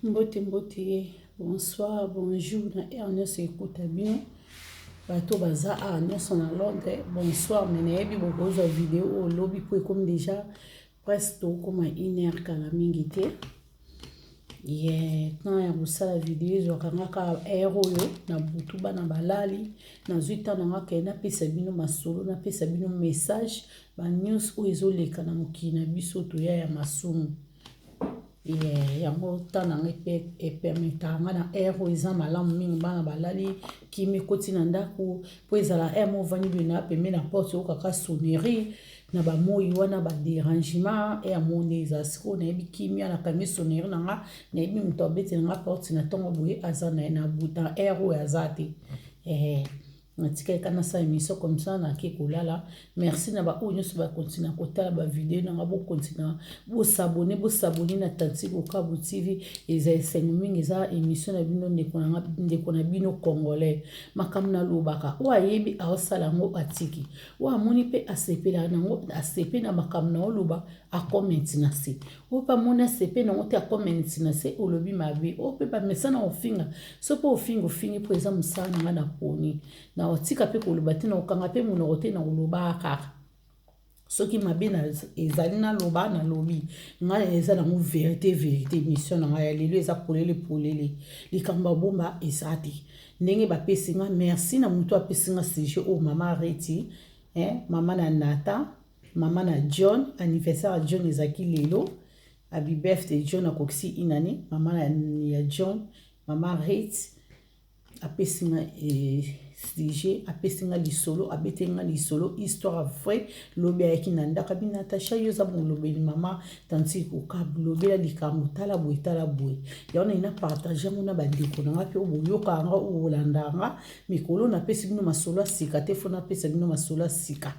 Mbote mbote, bonsoir, bonjour, na Ernest écoute bien. Bato baza a Ernest en Londres, bonsoir, mais na bokozo vidéo au lobby pour comme déjà presque comme 1 heure kala mingite. Quand ya busala vidéo zo kangaka aero yo na butuba na balali na zuita na ngaka na pesa bino masolo na pesa bino message ba news o ezoleka na mokina biso to ya masumu. Yango tana ngepe epermeta ngana aero eza malamu mingi bana balali kimi koti na ndako po ezala mo vani bina pembe na porte o kaka sonnerie na ba moi wana ba dérangement et amonde za siko na yebi kimi na kami sonnerie na nga na yebi muto abeti na porte na tongo boye azana na buta aero ya zate natika kana sa émission comme ça na ke kolala merci na ba onyo so ba continuer kotala ba vidéo na bo continuer bo s'abonner na Tantigo Kabu TV eza mingi eza émission na bino ndeko na bino congolais makamna lobaka wa yebi awsala ngo atiki wa moni pe asepela nango asepe na makamna oloba a comment na se o pa mona sepe na ngote a comment na se olobi mabe o pe ba mesana ofinga so po ofingi po eza musana nga na poni na otika pe koloba te na okanga pe munokote na koloba kaka soki mabe na ezali na loba na lobi nga eza na mu vérité mission na ya lelo eza polele likamba bomba ezati ndenge ba pesinga merci na muto apesinga sujet o mama Reti mama na Nata mama na John anniversaire John ezaki lelo happy birthday John akoksi inani mama ya John mama Reti apesinga sujet apesinga lisolo abetenga lisolo histoire vrai lobi ayaki na ndaka bi Natasha yoza molobeli mama Tantigo Kabu lobela likambo tala boye yaona ina partager mona bandeko na ngapi oboyoka anga olandanga mikolo na pesi bino masolo sika te fona pesa bino masolo sika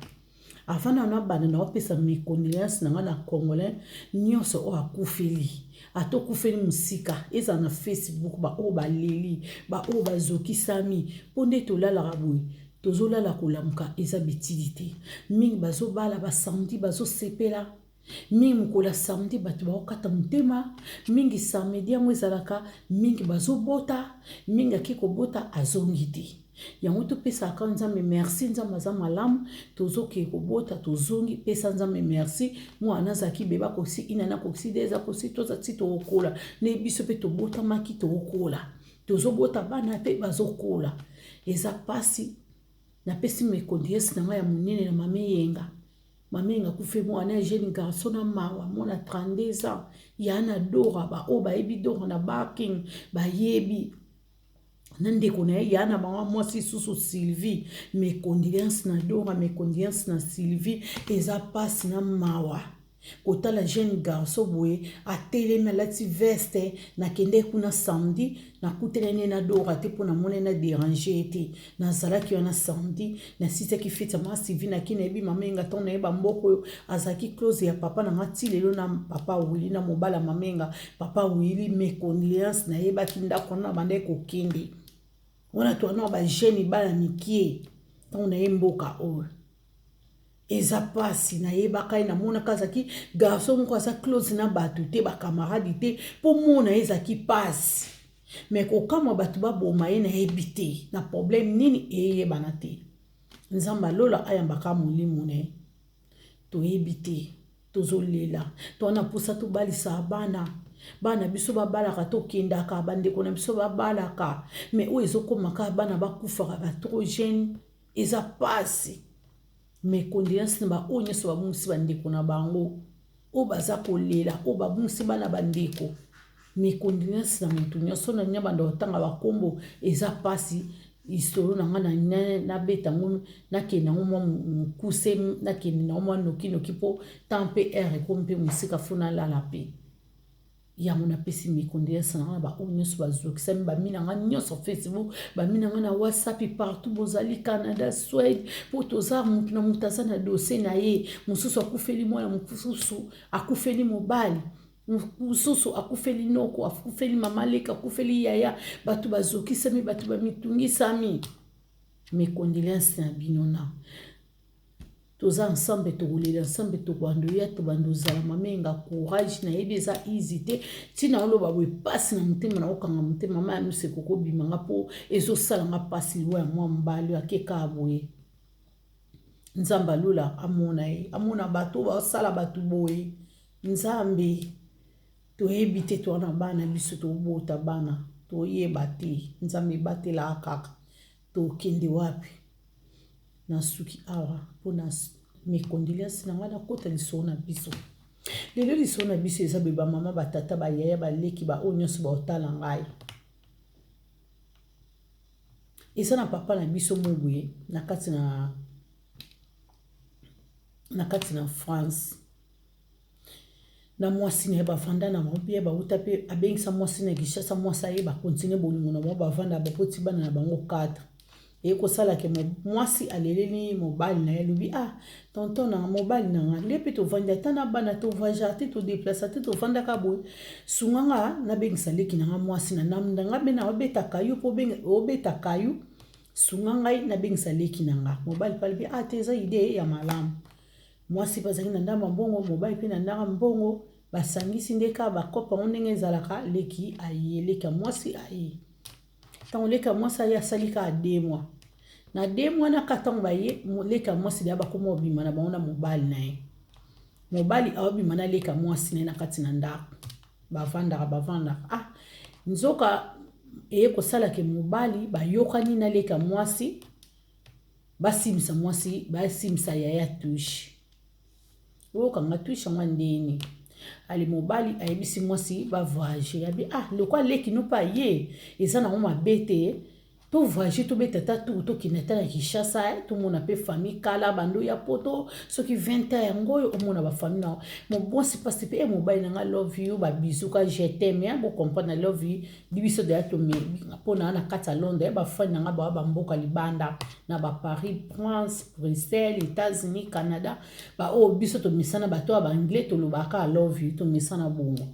afana na bana na opesa condoléances na nga na congolais nyonso o akufeli atokufeli musika eza na Facebook ba o baleli ba o bazokisami ponde tolala boye tozolala kolamuka eza bitidité mingi bazobala ba samedi bazosepela mingi mukola samedi batu baokata mutema mingi samedi yango ezalaka mingi bazobota mingi akikobota azongiti yango to pesa ka nzambe merci nzambe aza malamu tozoke kobota tozongi pesa nzambe merci mwana zaki beba kosi inana kosi deza kosi toza tito okola ne biso pe tobota maki to okola tozobota bana pe bazokola eza pasi na pesi me condies na ya munene na mamenga kufe mwana jeune garçon na mawa mona 32 ans yana dora ba o ba ebi dora na barking ba yebi nande kona yana mama mwasi susu Sylvie mes condoléances na Dora mes condoléances na Sylvie eza passe na mawa kota la jeune garçon boye atelema lati veste na kende kuna samedi na kutelene na Dora te pona mona na déranger te na zalaki wana samedi na site ki feta ma Sylvie na kinebi mamenga ton na eba mboko azaki close ya papa na ngati lelo na papa Willy na mobala mamenga papa Willy mes condoléances na eba kinda kona bande ko kindi wana tuana ba jeune bala mikie on a mboka o eza pasi na yeba kai na mona kazaki garçon ko sa close na batu te ba camarade te po mona ezaki pasi mais ko kama batu ba boma ye na ebité na problème nini eyeba na te nzamba lola ayamba ka mulimu ne to ebité tozolela to na pusa to balisa bana biso babalaka tokendaka bandeko na biso babalaka mais o ezokomaka bana bakufaka ba trop jeune eza pasi mais condoléances na ba onye so bamusi bandeko na bango o baza kolela o bamusi bana bandeko mais condoléances na mutu nyonso na nyamba ndo tanga bakombo eza pasi histoire na ngana na beta ngom na kena ngom kuse na kena ngom noki po tempe air kompe musika funa lala pe yango na pesi mi condoléances na ba onyo so bazokisa ba mina nga nyonso Facebook ba mina nga na WhatsApp partout bozali Canada Suède po toza mutu na mutaza na dossier na ye mususu akufeli mwana mususu akufeli mobali mususu akufeli noko akufeli mama leka akufeli yaya batu bazokisa mi batu ba mitungisa mi mes condoléances na binona toza ensemble tokolela ensemble tobandoya tobandozala mamenga courage na yebi eza easy te tina oloba boye pasi na motema na okanga motema mama ya miso ekokobimanga mpo ezosalanga pasi liwa ya mwa mbali akeka boye nzambe alula amona ye amona bato basala bato boye nzambe toyebi te towana bana biso tobota bana toyeba te nzambe ebatela kaka tokende wapi na suki awa mpona mekondeliasi na ngai nakota lisolo na biso lelo lisolo na biso eza be bamama batata bayaya baleki baoyo nyonso baotala ngai eza na papa na biso moboye na kati na France na mwasi na ye bavanda na bango mpe bauta mpe abengisa mwasi na Kinshasa mwasi aye bakontinue bolingo na bango bavanda bapoti bana na bango 4 ekosalaka mwasi aleleli mobali na ye alobi tonton nanga mobali nanga lie mpe tovandi ata na bana tovoyage te todeplace te tovandaka boye sunganga nabengisa leki nanga mwasi na namndanga mpe na obeta kayu mpo obeta kayu sunga ngai nabengisa leki nanga mobali mpe alobi te eza ide ya malamu mwasi mpe azalaki na ndamba mbongo mobali mpe na ndanga mbongo basangisi ndeka bakopa ngo ndenge ezalaka leki aye leka mwasi aye ntango leka mwasi aye asalika 2 mois na 2 mois na katango baye leka mwasi deya bakoma obima na bango na mobali na ye mobali aobima na leka mwasi na ye na kati na ndako bavandaka nzoka eye kosalaka mobali bayokani na leka mwasi basimisa mwasi basimisa yaya tushe okanga tushe yango ndeni ali mobali ayebisi mwasi bavoyage yabi lokwa leki no pa ye eza nango mabe te tovoyage tobeta ta tour tokende ata na Kinshasa tomona mpe famille kala bando ya poto soki 20 ans yango oyo omona bafamille na mobonsi pasi mpe mobali nanga love you babizuka je t'aime bocomprendre na love you bibiso deya mpona na kati ya Londres bafani nanga bawa bamboka libanda na baparis France Bruxelles États-Unis Canada baoyo biso tomesana bato ya baanglais tolobaka love you tomesana bongo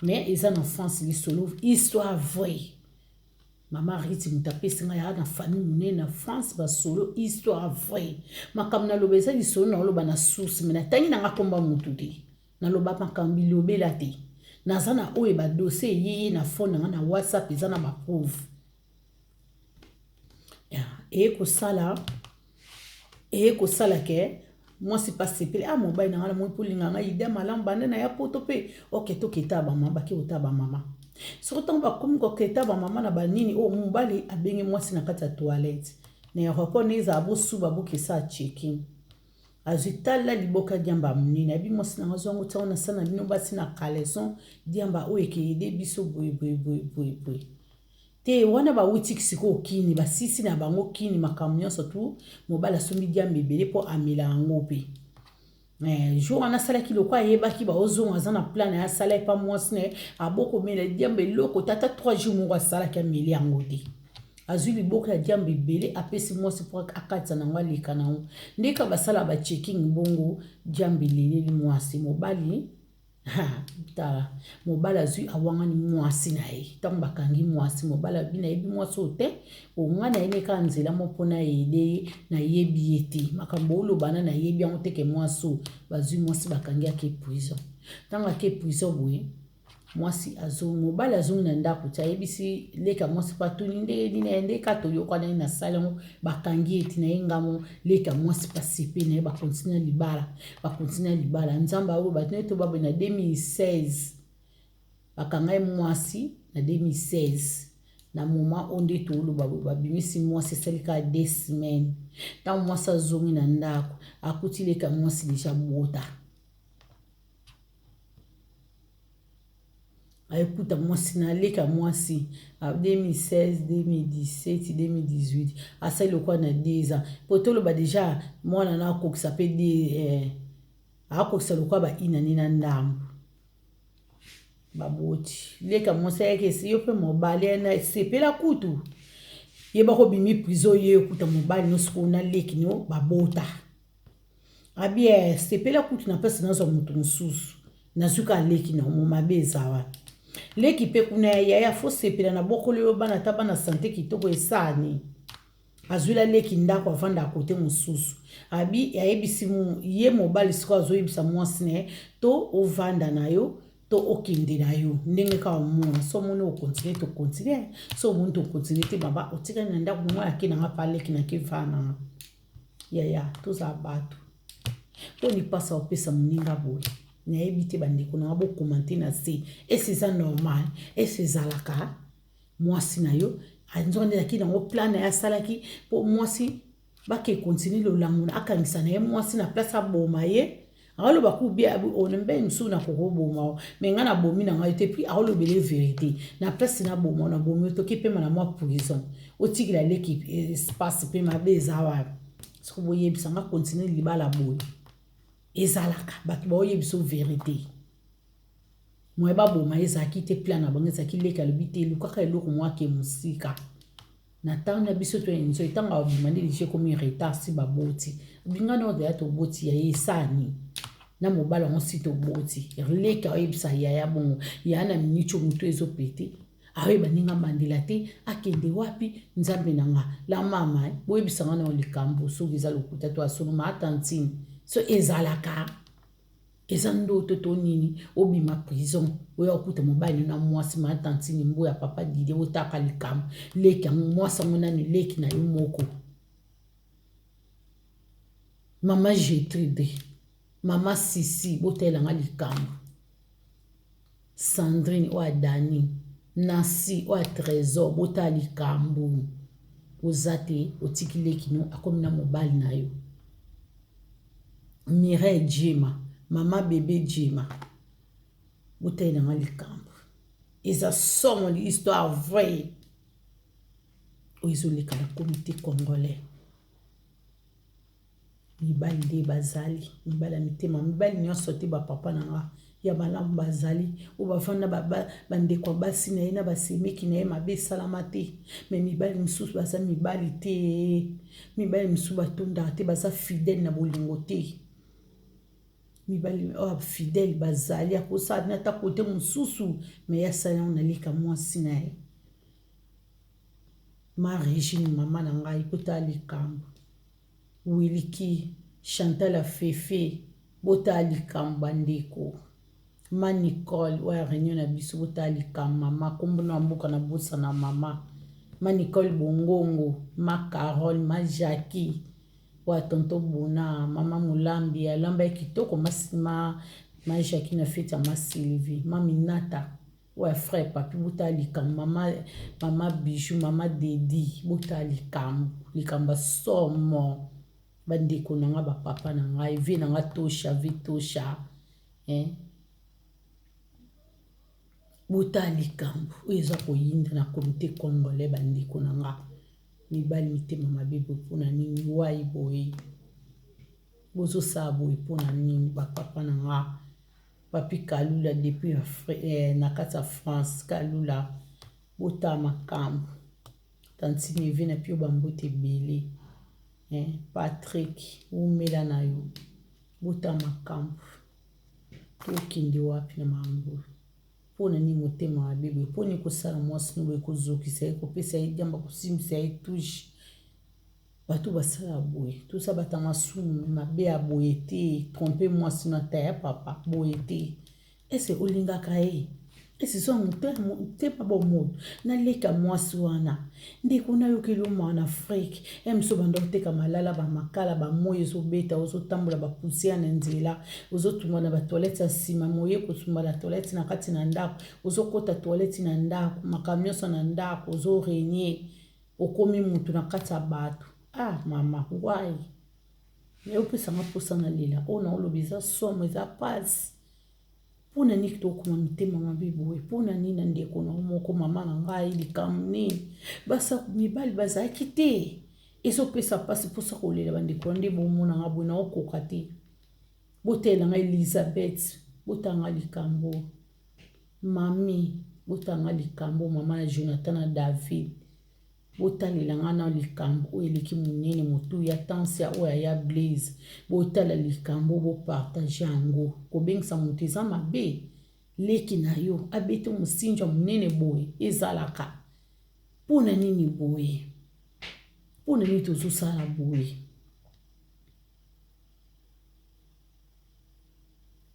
mais eza na France lisolo histoire vraie Mama Riti mutapesi nga ya na famille monene na France basolo histoire vraie makambo na loba eza lisolo na loba na source mais natangi nanga komba mutu te na loba makambo lobela te naza na oyo ba dossier yeye na phone nanga na WhatsApp eza na ba preuve ekosala ke mwasi pa sepele mobali nanga na moi polinga nga ide malamu bande na ya poto pe toketa bamama bake ota bamama soki ntango bakomi koketa bamama na banini mobali abenge mwasi na kati ya toilette na aéroport neza abosuba bokesa checking azwi tala liboka diamba munene abi mwasi nanga zongo ntango na sana bino basi na caleçon diamba oyo ekeyede biso boye te wana bawutiki siko okini basisi na bango kini makambo nyonso tu mobali asombi diamba ebele mpo amela yango mpe jour wana asalaki lokwa ayebaki baozonga aza na plan na ye asala epa mwasi na ye abokomela diamba eloko tata 3 jours moko asalaki ameli yango te azwi liboka ya diamba ebele apesi mwasi mpo akatisa nango aleka nango ndeka basala bachecking bongo diamba eleleli mwasi mobali mobali azwi awangani mwasi na ye ntango bakangi mwasi mobali abi nayebi mwasi oyo te onga na ye neka nzela mo mpo nayede nayebi ye te makambo olobana nayebi yango teke mwasi oyo bazwi mwasi bakangi ake prison ntango ake prison boye mwasi mobali azongi na ndako ti ayebisi leka mwasi patuni ndeka toyokana ye na sala yango bakangi eti na ye ngamo leka mwasi pasepe na ye bakontinue libala nzambe oyo batine to baboye na 2016 bakanga ye mwasi na 2016 na moma onde toloba babimisi mwasi esalika 2 semaines ntango mwasi azongi na ndako akuti leka mwasi deja bota ayekuta mwasi na leka mwasi 2016 2017 2018 asali lokwa na 10 ans po toloba deja mwana na akokisa mpe akokisa lokwa bainani na ndambo baboti leka mwasi ayekesi yo mpe mobali na sepela kutu yeba kobimi prison ye ekuta mobali nyonso kuna leki no babota abi sepela kutu na mpasi nazwa moto mosusu nazuka leki na momabe ezawa leki pe kuna yaya fo sepela na bokolo yo bana ta bana sante kitoko esani azwila leki ndako avanda akote mosusu abi ayebisi ye mobali siko azoyebisa mwasi na ye to ovanda na yo to okende na yo ndenge kaka omona so omoni okontinue tokontinue so omoni tokontinue te baba otikali na ndako mwa yake nanga mpa leki nake vana yaya tozala bato mpo lipasa opesa moninga boye nayebi te bandeko nanga bokomante na se esi eza normal esi ezalaka mwasi na yo anzonga ndezaki nango plan na ye asalaki mpo mwasi bake continue lolango akangisa na ye mwasi na place aboma ye akoloba kubia onembe msu na kokoboma me nga na bomi na ngai te puis akolobele vérité na place na boma na bomi otoki pema na mwa prison otikila leki espace pe mabe eza wapi siko boyebisa nga continue libala boye ezalaka bato baoyebisa vérité mwe baboma ezalaki te plan na bango ezalaki leki alobi te elukaka eloko mwake mosika na ntango na biso to enzo ntango abima nde lishe komi retard si baboti binga na odeya toboti ya ye esani na mobali yango si toboti leki aoyebisa yaya bongo yaya na minitio moto ezopete aoyeba ndenge abandela te akende wapi nzambe na nga la mama boyebisa nga na likambo soki eza lokuta to asonoma atantine so ezalaka eza ndoto to nini obima prison oya okuta mobali na mwasi ma tantine mbo ya papa dide otaka likambo leki yango mwasi yango nani leki na yo moko mama Gertrude mama Sisi botelanga likambo Sandrine oya Dani Nancy oya Trésor bota likambo oza te otiki leki no akomi na mobali na yo Mireille Djema mama bébé Djema bouteille na likambo eza somo l'histoire vraie oizoleka na comité congolais mibali nde bazali mibali ya mitema mibali nyonso te bapapa na nga ya malamu bazali oyo bafanda bandeko basi na ye na basemeki na ye mabe esalama te me mibali mosusu baza mibali te mibali mosusu batondaka te baza fidèle na bolingo te mibali fidèle bazali akosala na ta kote mosusu me yasala na lika mwasi na ye ma Régine mama na ngai bota likambo Wiliki Chantal Fefe bota likambo bandeko ma Nicole oya réunion na biso bota likambo mama kombo na mboka na bosa na mama ma Nicole Bongongo ma Carole ma Jackie wa tonto Bona mama Mulambi alamba kitoko ma Jackie na fete ma Sylvie ma Minata wa frère papi bota likambo mama Bijou mama Dedi bota likambo somo bandeko nanga ba papa na ngai vi nanga tosha vitosha bota likambo oyo koyinda na comité congolais bandeko nanga mibali mitema mabe mpona nini wai boye bozosala boye mpona nini bapapa na nga papi Kalula depuis na kati ya France Kalula bota makambo tantine evi na pio bambote ebele Patrick umela na yo bota makambo tokende wapi na mambo mpona nini motema mabe boye mponi kosala mwasi no boye kozokisa ye kopesa ye diamba kosimbisa ye touche bato basala boye tosa bata masumu mabe ya boye te trompe mwasi na ta ya papa boye te ese olingaka ye esi so motema bomodo naleka mwasi wana ndeko nayokeli omwana na Afrique emso banda koteka malala bamakala bamoyi ezobeta ozotambola bapusiya na nzela ozotumba na batoilette ya nsima moye kotumba na toilette na kati na ndako ozokota toilette na ndako makambo nyonso na ndako ozorenye okomi mutu na kati ya bato mama wai opesanga mposa na lela oyo na oloba eza somo eza pasi mpona nini tokoma mitema mabe boye mpona nini na ndeko na moko mama na ngai likambo nini basa mibali bazalaki te ezopesa mpasi mposa kolela bandeko nde bomona nga boye naokoka te botela nga Elizabeth botanga likambo mami botanga likambo mama na Jonathan na David botalela nga na likambo oyo eleki monene motu ya tansia oyo ya Blaise botala likambo bopartage yango kobengisa moto eza mabe leki na yo abete mosinja monene boye ezalaka mpona nini boye Pour ne pas tout ça la bouille.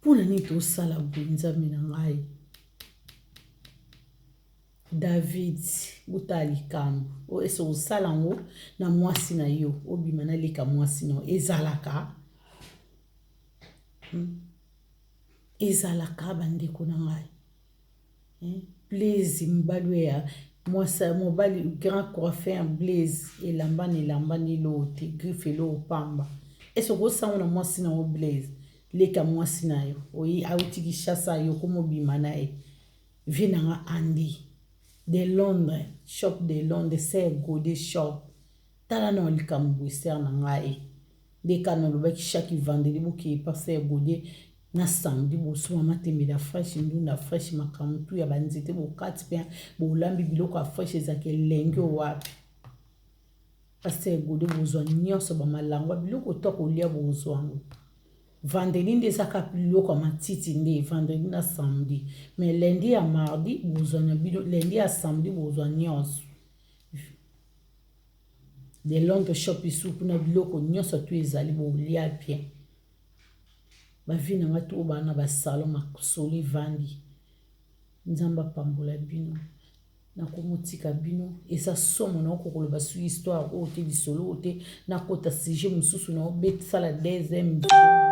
Pour ne pas tout ça la bouille, nzambe. David butali kam o eso salango na mwasi na yo obima na leka mwasi no ezalaka ezalaka bandeko na ngai Blaise mbalwe ya mwasa mobali grand coiffeur Blaise elamba ni lote griffe lo pamba eso go sango na mwasi na o Blaise leka mwasi na yo oyi autiki chassa yo komo bima na e vinanga andi de Londres, shop de Londres, c'est Godé shop. Tala no likambu ser na ngai. De kanolo ba ki chaque vendredi bu ki passer Godé na samedi bo suma matemi da fresh ndunda fresh makamtu ya banzete bo katpe bo lambi biloko a fresh ezake lenge wapi. Passer Godé bo zo nyonso ba malangwa biloko to ko lia bo zo ango. Vendredi ndezaka biloko matiti nde vendredi na samedi mais lundi à mardi bozwana biloko lundi à samedi bozwa nyonso de Londres shop isu kuna biloko nyonso tu ezali bolia bien bavina ngatu obana ba salon makosoli vandi nzamba pambola bino na komotika bino esa somo na okoloba su histoire o te bisolo te na kota sujet mususu na obetisa la deuxième vidéo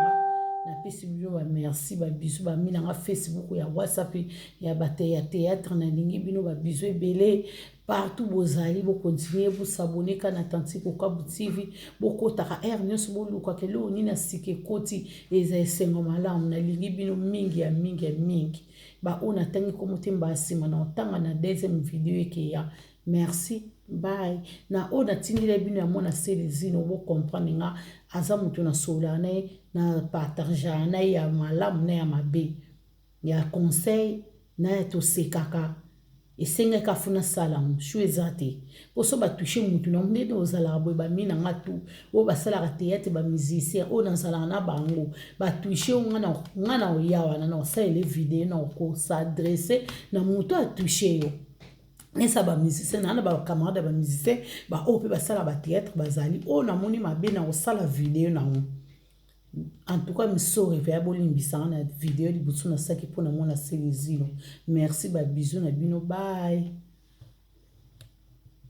na pesi bino ba merci ba bisu ba mina nga Facebook ya WhatsApp ya bate ya théâtre na lingi bino ba bisu ebele partout bozali bo continuer bo s'abonner kana Tantiko Kabu TV bo kotaka nyonso bo luka ke lo ni na sike koti eza esengo malamu na lingi bino mingi ya mingi ba ona tangi ko mutemba asima na otanga na deuxième vidéo ke ya merci bye na ona tindile bino ya mona selezino bo comprendre nga aza mutu na solana na partager na ya malamu na ya mabe ya conseil na to sekaka esenga kafuna salamu shu ezate poso ba toucher mutu na mnene ozala boy ba mina ngatu o ba sala théâtre ba musicien o na sala na bango ba toucher ngana oyawa na sa les vidéos na ko s'adresser na mutu a toucher yo nesa ba musicien na ba camarade ba musicien ba o pe ba sala ba théâtre bazali o na moni mabe na ko sala vidéo na ngo. En tout cas, je suis réveillé à la vidéo de Boutsou na saki pour na mona selezino. Merci, ba bisous na bino, bye.